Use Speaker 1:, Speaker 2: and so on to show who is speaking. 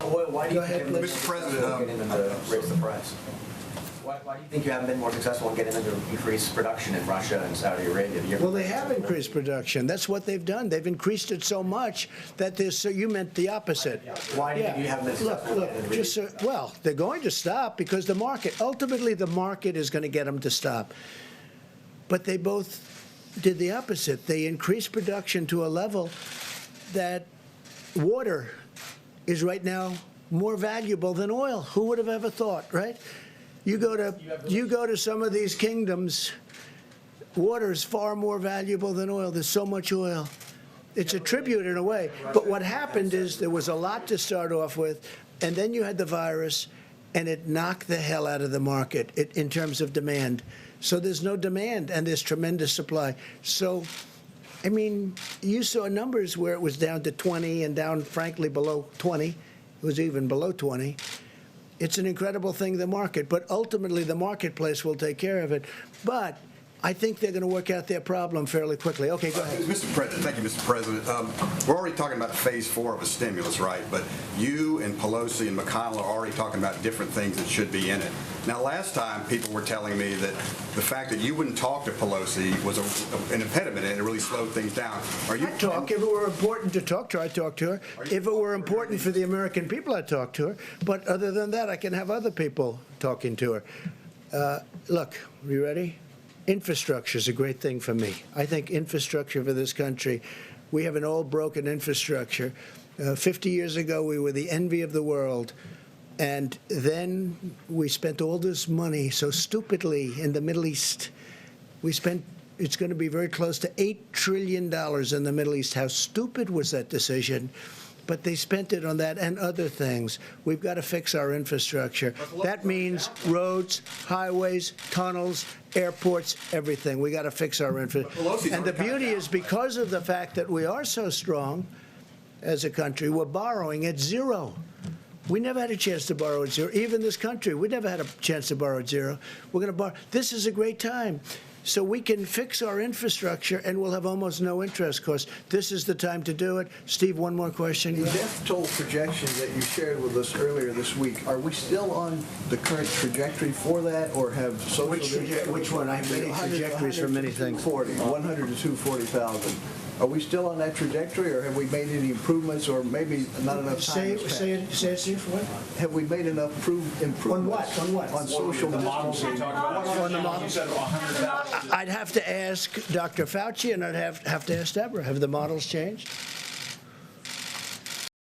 Speaker 1: oil, why do you
Speaker 2: ahead,
Speaker 1: think
Speaker 2: Mr.
Speaker 3: President,
Speaker 1: getting them to raise the price? Why do you think you haven't been more successful in getting them to increase production in Russia and Saudi Arabia?
Speaker 2: Well, they have increased production. That's what they've done. They've increased it so much that there's. So you meant the opposite.
Speaker 1: Why do you think you haven't been successful?
Speaker 2: Look. Just well, they're going to stop because the market. Ultimately, the market is going to get them to stop. But they both did the opposite. They increased production to a level that water is right now more valuable than oil. Who would have ever thought, right? You go to some of these kingdoms, water is far more valuable than oil. There's so much oil. It's a tribute in a way. But what happened is there was a lot to start off with, and then you had the virus, and it knocked the hell out of the market in terms of demand. So there's no demand, and there's tremendous supply. So, I mean, you saw numbers where it was down to 20 and down, frankly, below 20. It was even below 20. It's an incredible thing, the market, but ultimately the marketplace will take care of it. But I think they're going to work out their problem fairly quickly. Okay, go ahead.
Speaker 3: Mr. President, thank you, Mr. President. We're already talking about phase 4 of a stimulus, right? But you and Pelosi and McConnell are already talking about different things that should be in it. Now, last time people were telling me that the fact that you wouldn't talk to Pelosi was an impediment and it really slowed things down. Are you?
Speaker 2: I'd talk. If it were important to talk to her, I'd talk to her. If it were important for the American people, I'd talk to her. But other than that, I can have other people talking to her. Look, you ready? Infrastructure is a great thing for me. I think infrastructure for this country, we have an old broken infrastructure. 50 years ago, we were the envy of the world. And then we spent all this money so stupidly in the Middle East. It's going to be very close to $8 trillion in the Middle East. How stupid was that decision? But they spent it on that and other things. We've got to fix our infrastructure. That means roads, highways, tunnels, airports, everything. We got to fix our infrastructure. And the beauty is because of the fact that we are so strong as a country, we're borrowing at zero. We never had a chance to borrow at zero. Even this country, we never had a chance to borrow at zero. We're going to borrow. This is a great time. So we can fix our infrastructure, and we'll have almost no interest costs. This is the time to do it. Steve, one more question.
Speaker 4: The death toll projections that you shared with us earlier this week, are we still on the current trajectory for that, or have social...
Speaker 2: Which one? I have many trajectories for many things.
Speaker 4: 100 to 240,000. Are we still on that trajectory, or have we made any improvements, or maybe not enough time?
Speaker 2: Say it, Steve. What?
Speaker 4: Have we made enough improvements?
Speaker 2: On what? On what?
Speaker 4: On social distancing.
Speaker 2: On the models. I'd have to ask Dr. Fauci, and I'd have to ask Deborah. Have the models changed?